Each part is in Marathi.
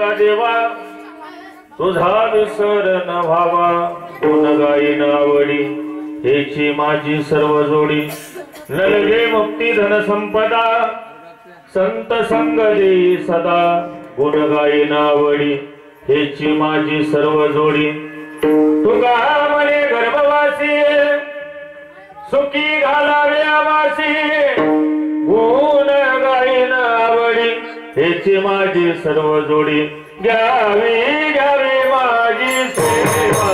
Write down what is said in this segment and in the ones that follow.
देगा देवा तुझा विसर न व्हावा गुण गाईन आवडी हेची माझी सर्व जोडी नलगे मुक्ती धन संपदा संत संग देई सदा गुण गाईन आवडी हेची माझी सर्व जोडी तुका म्हणे गर्भवासी सुखी घालावे आवासी गुण गाईन आवडी हेची माझी सर्व जोडी घ्यावी घ्यावी माझी सेवा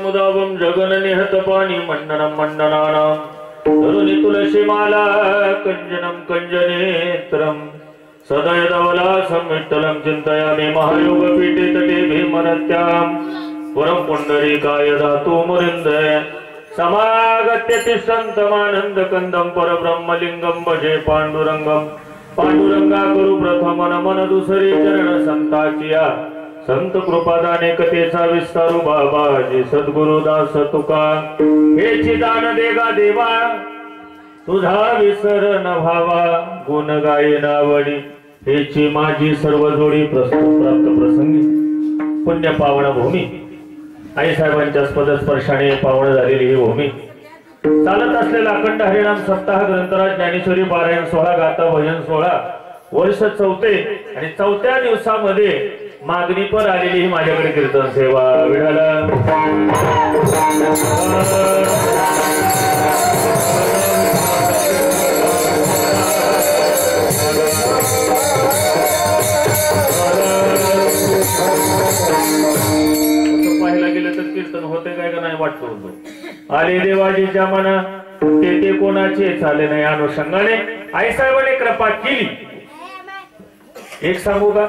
मुदावम जगन निहत पाणी मंडनम मंडनानां तरुणी तुलसी माला कंजनम कंजनेत्रम सदय धवलासं विठ्ठलं चिन्तयामि महायोग पीठे तटे भीमनत्यां पुरं पुण्डरीकाय धातु मुरिन्दय समागत्य तिष्ठन्तमानन्द कंदं परब्रह्मलिंगं भजे पांडुरंगं पांडुरंगा गुरु प्रथम नमन दुसरे चरण संताचिया संत कृपादाने कथेचा विस्तारू बाबाजी सद्गुरुदास तुका हेची दान देगा देवा तुझा विसर न व्हावा गुण गायन आवडी हेची माझी सर्व जोडी प्रस्तुत प्राप्त प्रसंगी पुण्य पावन भूमी आई साहेबांच्या पदस्पर्शाने पावन झालेली ही भूमी चालत असलेला अखंड हरिनाम सप्ताह ग्रंथराज ज्ञानेश्वरी पारायण सोहळा गाथा भजन सोहळा वर्ष 4 आणि 4थ्या दिवसामध्ये मागणी पर आलेली ही माझ्याकडे कीर्तन सेवा विठाला पाहायला गेलं तर कीर्तन होते काय का नाही वाटतो आले देवाजीच्या मना ते कोणाचे चाले नाही अनुषंगाने आई साहेबांनी कृपा केली एक सांगू का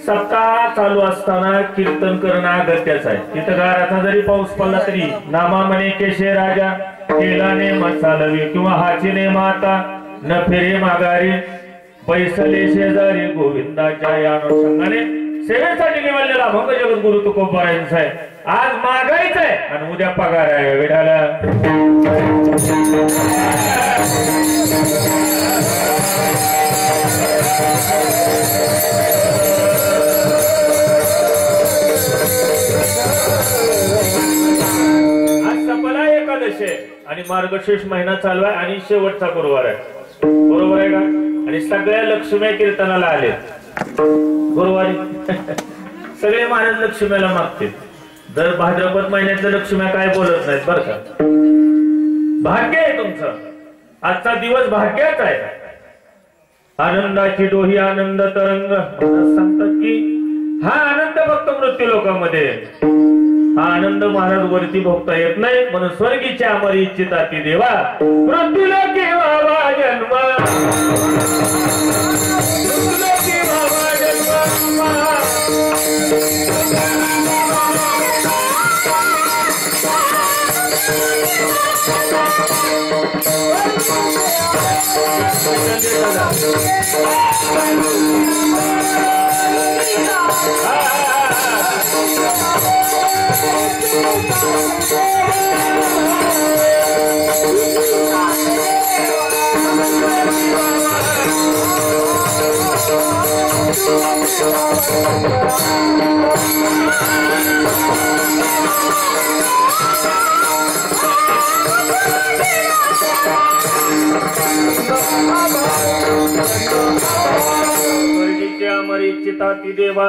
सप्ताह चालू असताना कीर्तन करणं अगत्याचं आहे तिथं गाराचा जरी पाऊस पडला तरी नामा म्हणे केशे राजा केलाने मसालवी किंवा हाचीने माता न फिरे माघारी पैसले शेजारी गोविंदाच्या या अनुषंगाने सेवेसाठी निवडलेला अभंग जगद्गुरु तुकोबारायांचा आहे आज मागायचं आहे आणि उद्या पगार आहे विठाला आणि मार्गशीर्ष महिना चालू आहे आणि शेवटचा गुरुवार आहे बरोबर आहे का आणि सगळ्या लक्ष्मी कीर्तनाला आले गुरुवारी सगळे महाराज लक्ष्मीला मागतील दर भाद्रपद महिन्यातल्या लक्ष्म्या काय बोलत नाहीत बरं का भाग्य आहे तुमचं आजचा दिवस भाग्याचा आहे आनंदाची डोही आनंद तरंग सांगतात की हा आनंद फक्त मृत्यू लोकांमध्ये हा आनंद महाराज वरती भोगता येत नाही म्हणून स्वर्गीच्या अमरी इच्छिता ती देवा मृत्यूला केव्हा जन्म अमर इच्छिता ती देवा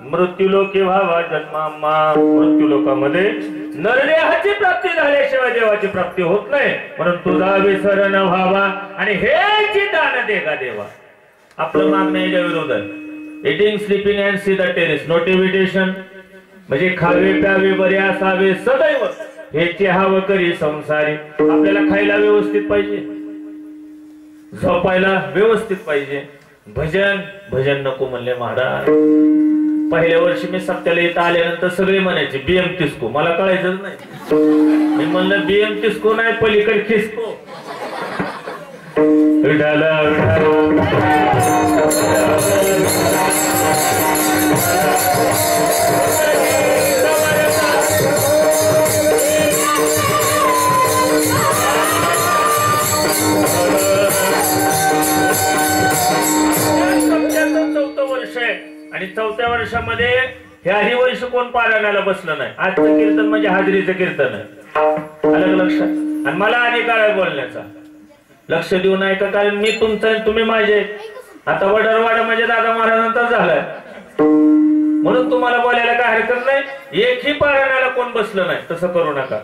मृत्यूलोकी व्हावा जन्माम्मा। मृत्यूलोकामध्ये नरदेहाची प्राप्ती झाल्याशिवाय देवाची प्राप्ती होत नाही, म्हणून तुझा विसर न व्हावा आणि हे दान दे गा देवा। आपलं मागण्याच्या विरोधात eating sleeping and see the terrace notification म्हणजे खावे प्यावे बरे असावे सदैव हेचे हवं करी संसारी। आपल्याला खायला व्यवस्थित पाहिजे, झोपायला व्यवस्थित पाहिजे। भजन भजन नको म्हणले महाराज। पहिल्या वर्षी मी सप्त्याला इथं आल्यानंतर सगळे म्हणायचे बीएम तिस्को, मला कळायचंच नाही। मी म्हणलं बीएम तिस्को नाही पलीकडे खिसको। विठाला आणि चौथ्या वर्षामध्ये हे हरिवंश कोण पारायणाला बसलं नाही। आजचं कीर्तन म्हणजे हाजरीचं कीर्तन आहे, अलग लक्षात। आणि मला अधिकार आहे बोलण्याचा, लक्ष देऊ नाही का, कारण मी तुमचं तुम्ही माझे। आता वडरवाडा म्हणजे दादा महाराजांचा झालाय, म्हणून तुम्हाला बोलायला काय हरकत नाही। एकही पारायणाला कोण बसलं नाही, तसं करू नका।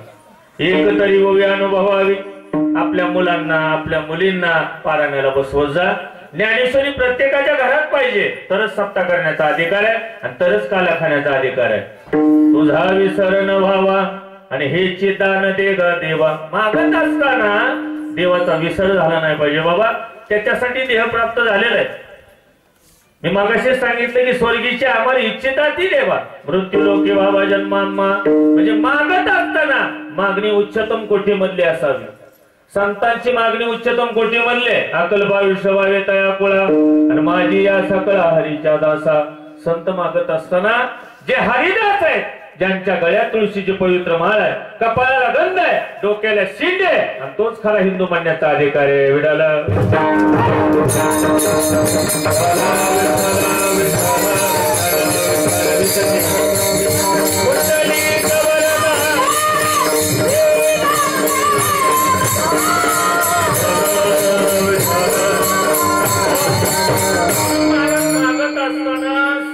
एक तरी ओवी अनुभवावी, आपल्या मुलांना आपल्या मुलींना पारायणाला बसवत जा। ज्ञानेश्वरी प्रत्येकाच्या घरात पाहिजे, तरच सप्ताह करण्याचा अधिकार आहे आणि तरच काला खाण्याचा अधिकार आहे। तुझा विसर न व्हावा आणि हे चिदान दे ग देवा। मागत असताना देवाचा विसर झाला नाही पाहिजे बाबा, त्याच्यासाठी देह प्राप्त झालेला आहे। मी मागाशी सांगितलं की स्वर्गीची आम्हाला इच्छिता ती देवा मृत्यूलोकी व्हावा जन्माम्मा, म्हणजे मागत असताना मागणी उच्चतम कोटी मधली असावी। संतांची मागणी उच्चतम कोटी म्हणले अकल्पा विश्वावे तया कुळा आणि माझी या सकळ हरीच्या दासा। संत मागत असताना जे हरिदास आहेत, ज्यांच्या गळ्यात तुळशीची पवित्र माळ आहे, कपाळाला गंध आहे, डोक्याला शिंड आहे, आणि तोच खरा हिंदू म्हणण्याचा अधिकार आहे। विडाला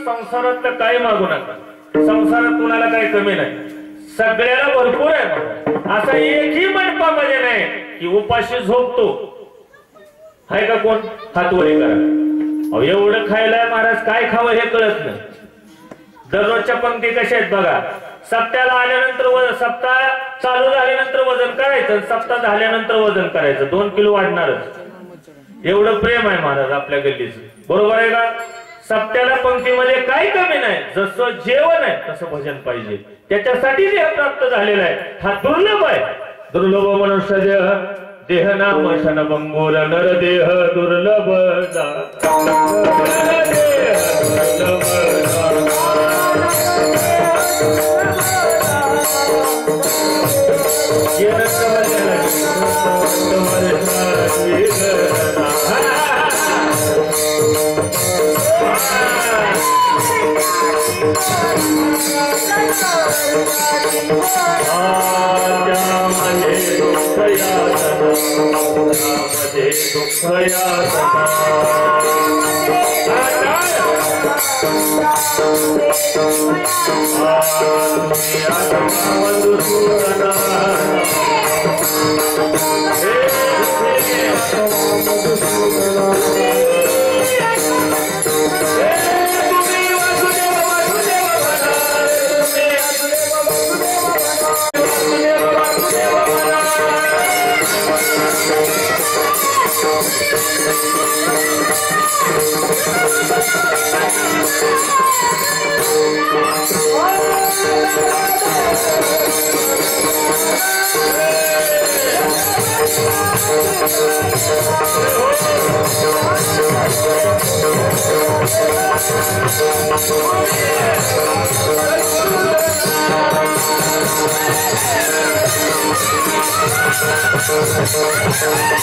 संसारातलं काही मागू नका, संसारात कुणाला काही कमी नाही, सगळ्याला भरपूर आहे। असं एकही मंडपामध्ये नाही की उपाशी झोपतो हाय का कोण, हात वरी करा। एवढं खायला महाराज काय खावं हे कळत नाही। दररोजच्या पंक्ती कशा आहेत बघा, सप्त्याला आल्यानंतर सप्ताह चालू झाल्यानंतर वजन करायचं, सप्ताह झाल्यानंतर वजन करायचं, 2 किलो वाढणारच। एवढं प्रेम आहे महाराज आपल्या गल्लीचं, बरोबर आहे का? सप्त्याला पंक्तीमध्ये काही कमी नाही, जसं जेवण आहे तसं भजन पाहिजे, त्याच्यासाठी देह प्राप्त झालेला आहे। हा दुर्लभ आहे, दुर्लभ मनुष्य देह, देह नाम शन बंगोर नर देह दुर्लभ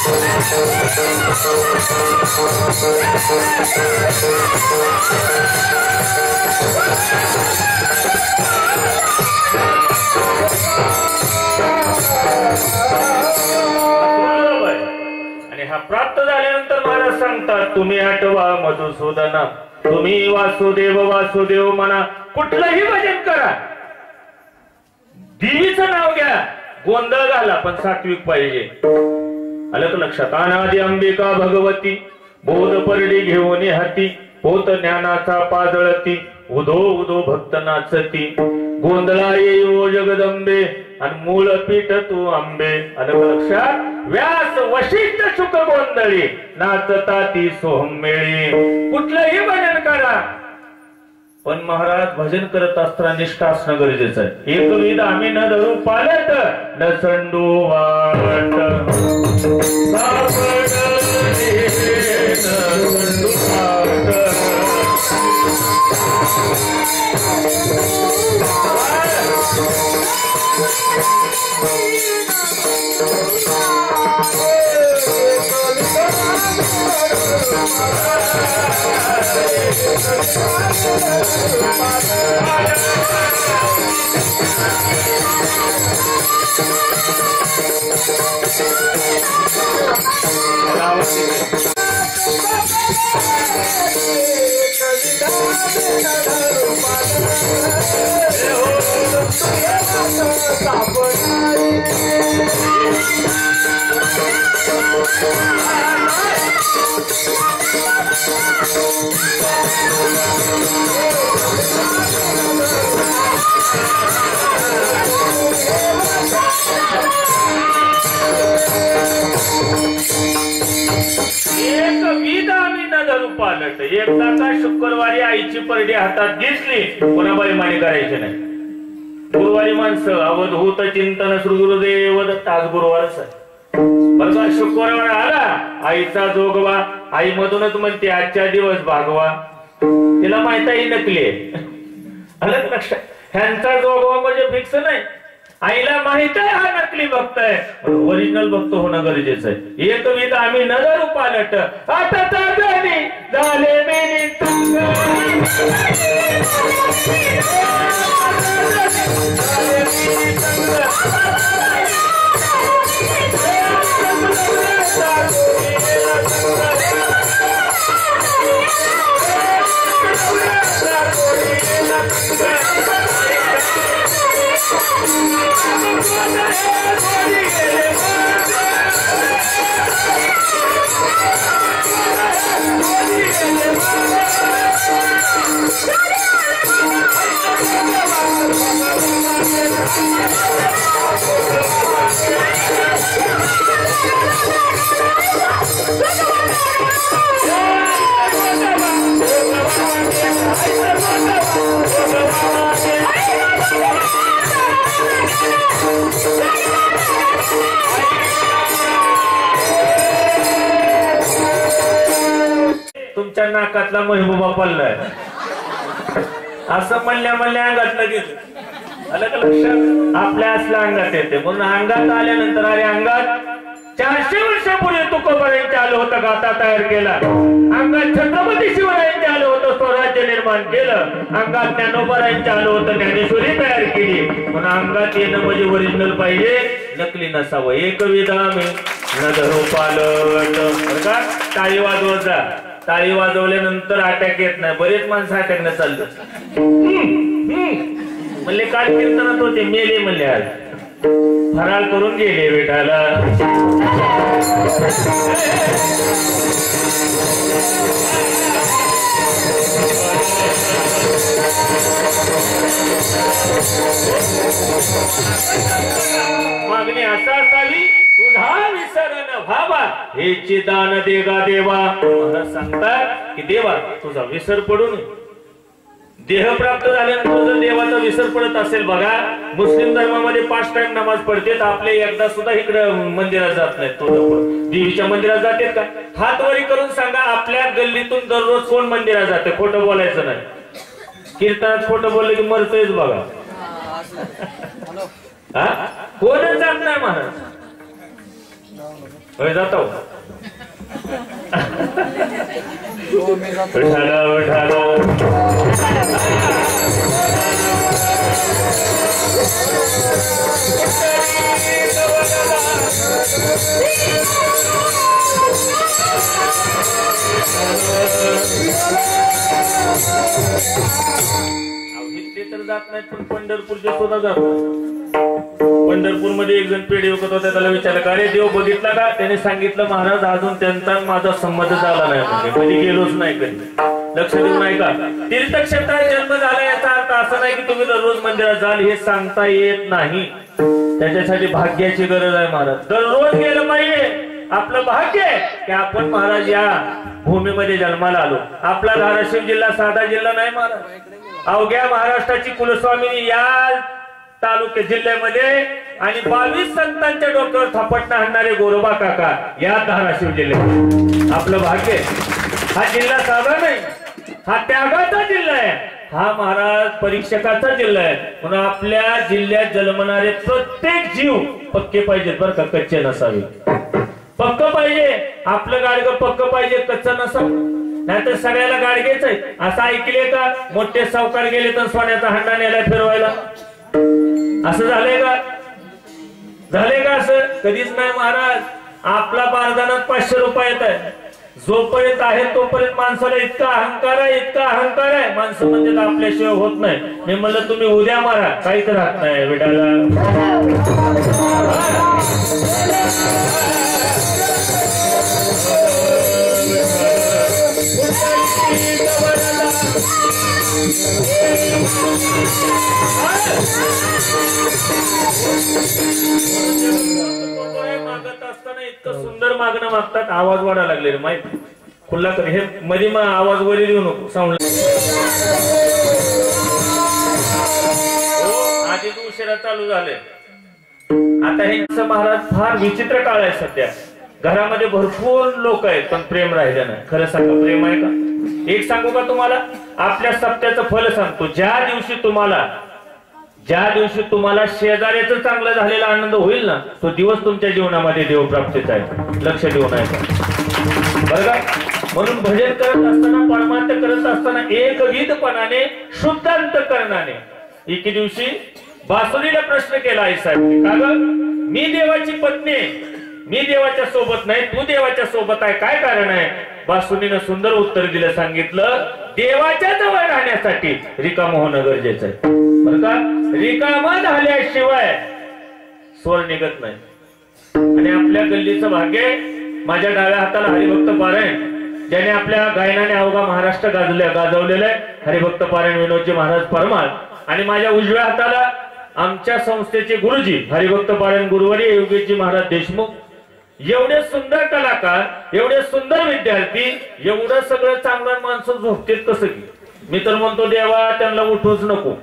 आणि हा प्राप्त झाल्यानंतर महाराज सांगतात तुम्ही आठवा मधुसूदना तुम्ही वासुदेव वासुदेव म्हणा कुठलंही भजन करा देवीचं नाव घ्या गोंधळ घाला पण सात्विक पाहिजे आलं का लक्षात अनादि अंबिका भगवती बोध परडी घेऊन हाती होत ज्ञानाचा पाजळती उधो उधो भक्त नाचती गोंधळा येऊ जगदंबे आणि मूळ पीठ तू आंबे आलं का लक्षात व्यास वशिष्ठ शुक गोंधळी नाचता ती सोहमेळी कुठलंही भजन करा पण महाराज भजन करत असताना निष्ठा असणं गरजेचं आहे एकविध आम्ही न धरू पालट न संडू वाट एकदा का शुक्रवारी आईची परडी हातात दिसली पुन्हा बैमानी करायची नाही गुरुवारी माणसं अवधूत चिंतन श्री गुरुदेव दत्त आज गुरुवारच आहे बरं का शुक्रवार आला आईचा जोगवा आई मधूनच म्हणते आजच्या दिवस भागवा तिला माहित आहे नकली आलं लक्षात ह्यांचा जोगवा म्हणजे फिक्स नाही आईला माहित आहे हा नकली भक्त आहे ओरिजिनल भक्त होणं गरजेचं आहे एकविध आम्ही नजर पालट आता झाले मेनी तुमच्या नाकातला महबूबा पडलाय असं म्हणल्या अंगात गेलं आलं का लक्षात आपल्या असल्या अंगात येते म्हणून अंगात आल्यानंतर अरे अंगात 400 वर्षापूर्वी तुकोबारायांचे आलं होतं गाथा तयार केला अंगात छत्रपती शिवरायांचे आलं होतं स्वराज्य निर्माण केलं अंगात ज्ञानोबारायांचे आलं होतं ज्ञानेश्वरी तयार केली म्हणून अंगात येणं म्हणजे ओरिजिनल पाहिजे नकली नसावं एकविध आम्ही न धरू पालट बरं का टाळी वाजवत जा टाळी वाजवल्यानंतर अटॅक येत नाही बरेच माणसं अटॅकनं चाललं म्हणले काल कीर्तनात होते मेले म्हणले आज फराळ करून गेले विठाला मागणी असा असावी तुझा विसर न व्हावा हे दान देगा देवा महाराज सांगतात की देवा तुझा विसर पडू नये देह प्राप्त झाल्यानंतर जर देवाचा विसर पडत असेल बघा मुस्लिम धर्मामध्ये 5 टाइम नमाज पडते आपले एकदा सुद्धा इकडे मंदिरात जात नाहीत देवीच्या मंदिरात जाते का हात वरी करून सांगा आपल्या गल्लीतून दररोज कोण मंदिरात जाते खोटं बोलायचं नाही कीर्तनात खोटं बोललं की मरतोयच बघा कोणच जात नाही महाराज होय जातो उठालो उठालो तर जात नाही पण पंढरपूरचे सुद्धा जात. पंढरपूर मध्ये एक जण पेढे विकत होता, त्याला विचारलं का रे देव बघितला का? त्याने सांगितलं महाराज अजून त्यांचा माझा संमत झाला नाही, म्हणजे कधी गेलोच नाही, कधी लक्ष देऊ नाही का? तीर्थक्षेत्रात जन्म झाला याचा अर्थ असा नाही की तुम्ही दररोज मंदिरात जाल, हे सांगता येत नाही. त्याच्यासाठी भाग्याची गरज आहे महाराज. दररोज गेलं पाहिजे. आपलं भाग्य आहे की आपण महाराज या भूमीमध्ये जन्माला आलो. आपला धाराशिव जिल्हा साधा जिल्हा नाही महाराज. अवघ्या महाराष्ट्राची कुलस्वामिनी या तालुक्या जिल्ह्यामध्ये आणि 22 संतांच्या डोक्यावर थापटणं आणणारे गोरोबा काका या धाराशिव जिल्ह्यात. आपलं भाग्य. हा जिल्हा साधा नाही, हा त्यागाचा जिल्हा आहे. हा महाराज परीक्षकाचा जिल्हा आहे. म्हणून आपल्या जिल्ह्यात जन्मणारे प्रत्येक जीव पक्के पाहिजेत बरं का, कच्चे नसावे. पक्क पाहिजे. आपलं गाडगं पक्क पाहिजे, कच्चं नसावं. नाहीतर सगळ्याला गाडगेच आहे. असं ऐकले का मोठे सावकार गेले तर सोन्याचा हंडा नेला फिरवायला? असं झालंय का? झालंय का? असं कधीच नाही महाराज. आपला बारदानात 500 रुपये येत आहे. जोपर्यंत आहे तोपर्यंत माणसाला इतका अहंकार आहे, इतका अहंकार आहे. माणसं म्हणजे आपल्याशिवाय होत नाही. मी म्हणलं तुम्ही उद्या मारा, काहीच राहत नाही विडाला. मागत असताना इतकं सुंदर मागणं मागतात, आवाज वाढायला लागले माहिती. खुल्ला कर हे मध्ये मग आवाज वरी देऊ नको. साऊंड आधीच उशिरा चालू झाले. आता हे महाराज फार विचित्र काळ आहे सध्या. घरामध्ये भरपूर लोक आहेत पण प्रेम राहिलं नाही. खरं सांगा, प्रेम आहे का? एक सांगू का तुम्हाला? आपल्या सत्याचं फल सांगतो. ज्या दिवशी तुम्हाला शेजाऱ्याचं चांगलं झालेला आनंद होईल ना, तो दिवस तुमच्या जीवनामध्ये देवप्राप्तीचा आहे. लक्ष देऊ नये बरं का? म्हणून भजन करत असताना, परमार्थ करत असताना एकविधपणाने, शुद्ध अंतःकरणाने. एके दिवशी बासुरीला प्रश्न केला आई साहेब, का ग मी देवाची पत्नी आहे, मी देवाच्या सोबत नाही, तू देवाच्या सोबत आहे, काय कारण आहे? बासुरीनं सुंदर उत्तर दिलं. सांगितलं देवाच्या जवळ राहण्यासाठी रिकाम होणं गरजेचं आहे. बरं का? रिकामा झाल्याशिवाय स्वर निघत नाही. आणि आपल्या गल्लीचं भाग्य, माझ्या डाव्या हाताला हरिभक्त पारायण, ज्याने आपल्या गायनाने अवघा महाराष्ट्र गाजवलेलं आहे, हरिभक्त पारायण विनोदजी महाराज परमार. आणि माझ्या उजव्या हाताला आमच्या संस्थेचे गुरुजी हरिभक्त पारायण गुरुवारी योगेशजी महाराज देशमुख. एवढे सुंदर कलाकार, एवढे सुंदर विद्यार्थी, एवढं सगळं चांगलं माणसं झोपतेत कसं की? मी तर म्हणतो देवा त्यांना उठूच नको.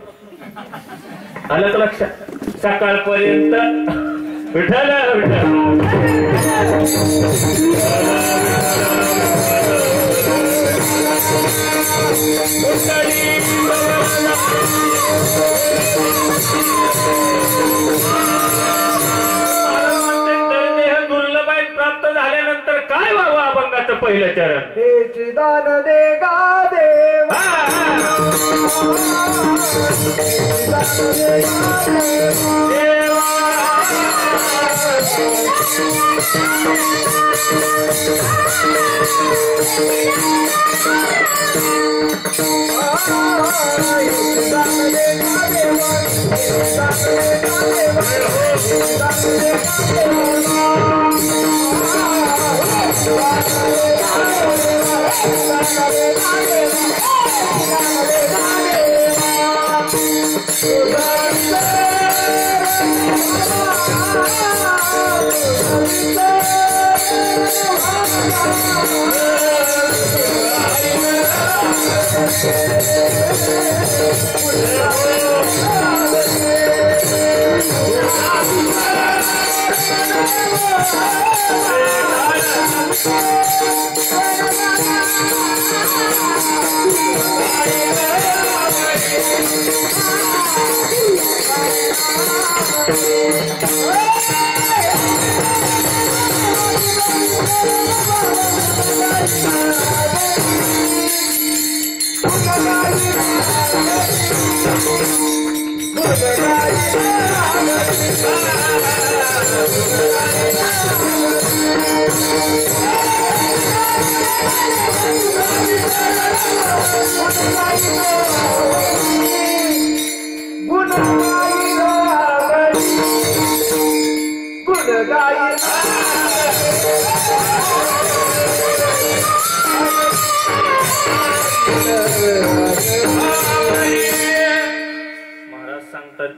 आलं का लक्षात? सकाळपर्यंत उठाला झाल्यानंतर काय व्हावं? अभंगाचं पहिलं चरण हे दान दे गा देव,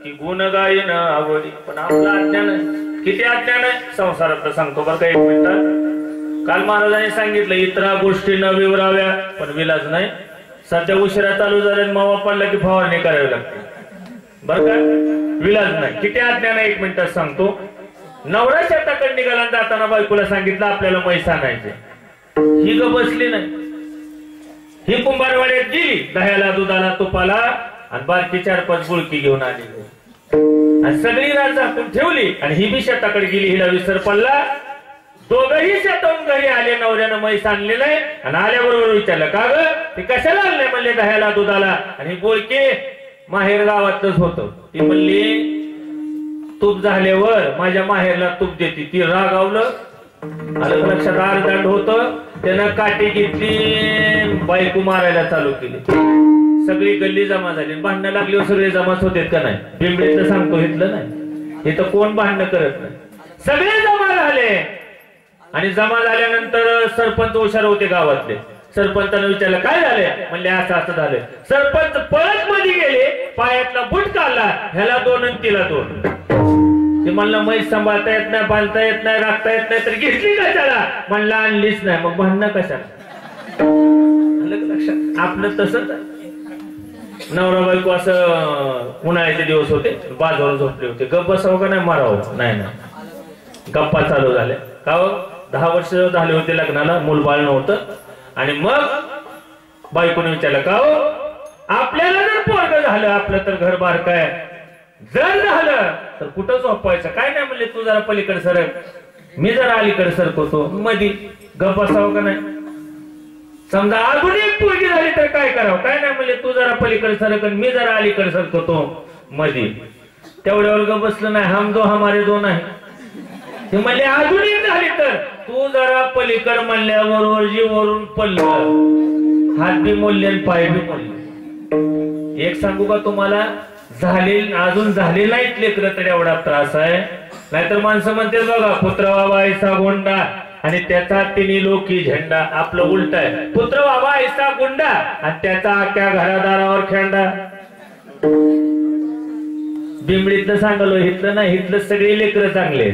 की गुण गायन आवडी. पण आपला अज्ञान आहे. किती अज्ञान आहे संसारात सांगतो बरं का. एक मिनिट. काल महाराजांनी सांगितलं इतरा गोष्टी न विवराव्या, पण विलाज नाही. सध्या उशिरा चालू झाले मावा पडला की फवारणी करावी लागते बरं का. विलाज नाही. किती अज्ञान आहे एक मिनिटात सांगतो. नवरा शेताकडे निघाला जाताना बायकोला सांगितलं आपल्याला म्हैस आणायचे. ही ग बसली नाही. ही कुंभारवाड्यात गेली दह्याला दुधाला तुपाला आणि बारकी 4-5 गुळकी घेऊन आली आणि सगळी रात झाकून ठेवली. आणि ही बी शेताकडे गेली. हिला विसर पडला. दोघही शेतावून घरी आले. नवऱ्यानं म्हैस आणलेलं आहे आणि आल्याबरोबर विचारलं का ग ते कशाला आणलंय म्हणले दह्याला दुधाला. आणि बोलके माहेर गावातच होत. ती म्हणली तूप झाल्यावर माझ्या माहेरला तूप देते. ती रागावलं. आलं लक्षात. आरदांड होत. त्यानं काठी घेतली बायको मारायला चालू केली. सगळी गल्ली जमा झाली. भांडणं लागली. सगळे जमाच होते का नाही. बिंबडीचं सांगतो इथलं नाही. इथं कोण भांडणं करत नाही. सगळे जमा झाले. आणि जमा झाल्यानंतर सरपंच हुशार होते गावातले. सरपंचानं विचारलं काय झाले. म्हणले असं असं झालं. सरपंच पळत मध्ये गेले. पायातला बूट काढला. ह्याला 2 आणि तिला 2. ते म्हणलं म्हैस सांभाळता येत नाही, बांधता येत नाही, राखता येत नाही तर घेतली कशाला. म्हणलं आणलीच नाही. मग भांडणं कशाला. लक्षात. आपलं तसंच आहे. नवरा बायको असं उन्हाळ्याचे दिवस होते. बाजूला झोपले होते. गप्प बसावं का नाही मारावं. नाही गप्पा चालू झाल्या. का 10 वर्ष झाले होते लग्नाला. मूलबाळ नव्हतं. आणि मग बायकोने विचारलं का आपल्याला जर पोरगं झालं आपलं तर घर बार काय जर झालं तर कुठं झोपायचं. काय नाही म्हणले तू जरा पलीकडे सरक. मी जरा अलीकडे सरकवतो. मधी गप्प बसावं का नाही. समजा अजून एक पोरगी झाली तर काय करावं. काय नाही म्हणले तू जरा पलीकडे सरक आणि मी जरा अलीकडे सरकवतो मधी. तेवढ्यावर गप्प बसलं नाही. हम दो हमारे दो नाही. ते म्हणले अजून एक झाली तर तू जरा पलीकड म्हणल्याबरोबर जीवरून पडलं. हात बी मोडले आणि पाय बी मोडले. एक सांगू का तुम्हाला. झाले अजून झाले नाहीत लेकरं तर एवढा त्रास आहे. नाहीतर माणसं म्हणते बघा पुत्र बाबा ऐसा गोंडा आणि त्याचा 3 लोकी झेंडा. आपलं उलट आहे. पुत्र बाबा ऐसा गुंडा आणि त्याचा आख्या घरादारावर खेंडा. बिंबडीतलं सांगलो हितलं नाही. हितलं सगळे लेकरं चांगले.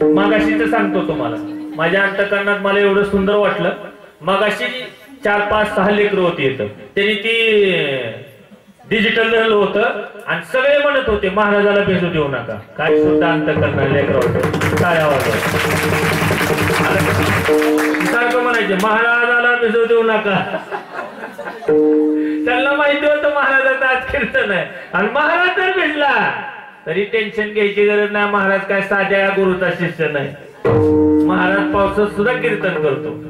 मगाशी तर सांगतो तुम्हाला. माझ्या अंतकरणात मला एवढं सुंदर वाटलं. मगाशी 4-5-6 लेकरं होती इथं. त्यांनी ती डिजिटल झालं होतं आणि सगळे म्हणत होते महाराजाला भेटू देऊ नका. काय सुद्धा अंतकरणात लेकरं होतं. टाळ्या वाजवत सारखं म्हणायचे महाराजाला भेटू देऊ नका. त्यांना माहिती होतं महाराजाचा आज कीर्तन आहे. आणि महाराज जर भेटला तरी टेन्शन घ्यायची गरज नाही. महाराज काय साध्या गुरुचा शिष्य नाही. महाराज पावसात सुद्धा कीर्तन करतो.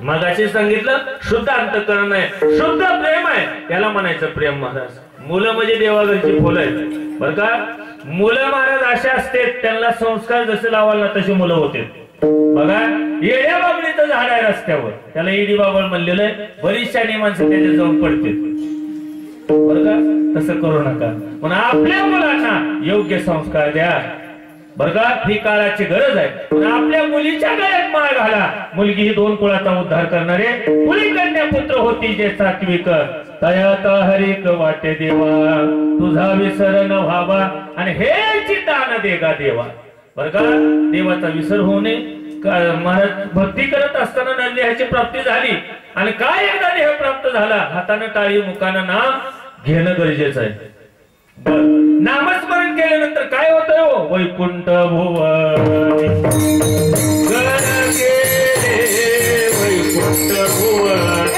मगाशी सांगितलं शुद्ध अंतकरण आहे. शुद्ध प्रेम आहे. त्याला म्हणायचं प्रेम महाराज. मुलं म्हणजे देवाघरची फुलं आहेत बरं का. मुलं महाराज अशा असते त्यांना संस्कार जसे लावाल ना तशी मुलं होते. बघा येड्या बाबळीचं झाड आहे रस्त्यावर. त्याला इडी बाबळ म्हणलेलं आहे. बरीचशा माणसं त्याच्या जाऊन पडते बरं का. तसं करू नका. पण आपल्या मुलांना योग्य संस्कार द्या बरं का. ही काळाची गरज आहे. पण आपल्या मुलीच्या गळ्यात माळ घाला. मुलगी ही 2 कुळाचा उद्धार करणारे. मुली कन्या पुत्र होती जे सात्विक. तयात हरिक वाटे देवा तुझा विसर न व्हावा आणि हे दान देगा देवा. बरं का. देवाचा विसर होऊ नये. महाराज भक्ती करत असताना नंदेहाची प्राप्ती झाली. आणि काय एकदा देह प्राप्त झाला हातानं टाळी मुखानं नाम घेणं गरजेचं आहे. नामस्मरण केल्यानंतर काय होतं हो. वैकुंठ भुवन वैकुंठ भुवन.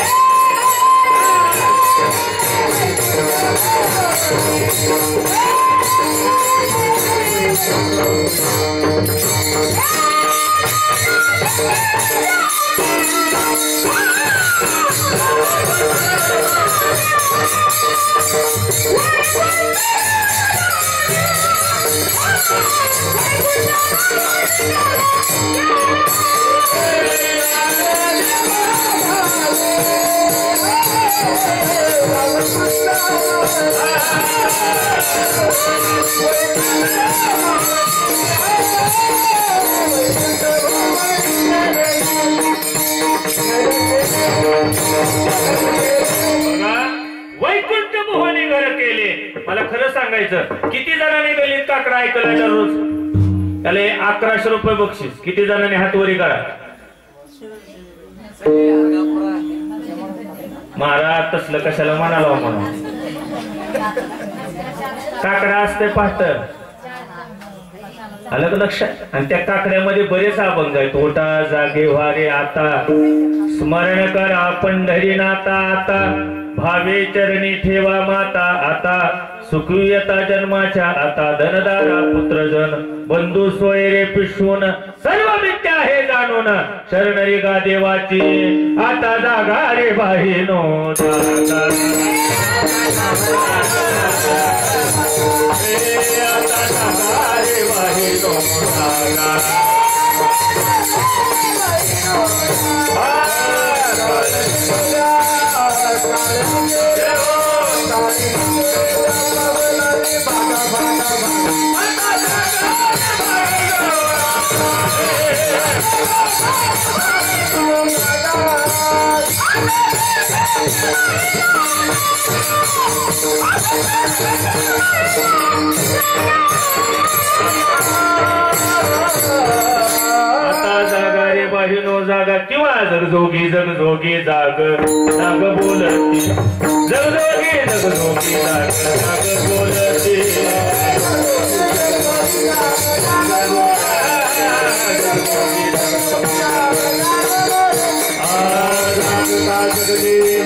वैकुंठ मोहनी घर केले. मला खरं सांगायचं, किती जणांनी गल्लीत काकडा ऐकला दररोज? त्याला 1100 रुपये बक्षीस. किती जणांनी हात वरी करा? महाराज तसलं कशाला म्हणाला म्हणा. काकडा असते पाहत आलं का लक्षात? आणि त्या काकड्यामध्ये बरेच अभंग आहेत. ओटा जागे वारे आता, स्मरण करा पंढरीनाथा आता, भावे चरणी ठेवा माता आता, सुखवियता जन्माच्या आता, धनदारा पुत्रजन बंधू सोयरे पिशवून, सर्व मिथ्या हे जाणून, शरणरी गा देवाची आता जागा रे बाहिनो जागा. आता जागा रे बाहिनो जागा. आता जागा रे बाहिनो जागा. किंवा जगजोगी जगजोगी जाग जाग बोलती, जगजोगी जगजोगी जाग जाग बोलती. जगदेव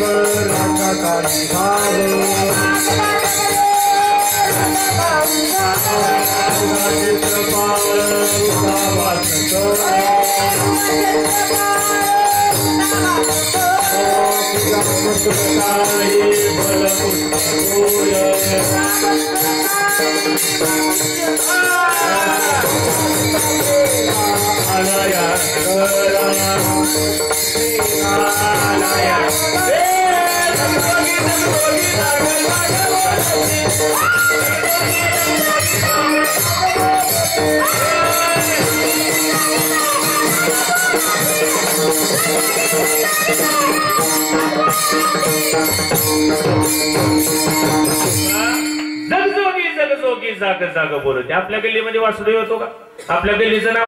जगजोगी जगजोगी जाग जाग बोलते. आपल्या गल्लीमध्ये वासुदेव होतो का? आपल्या गल्लीचं नाव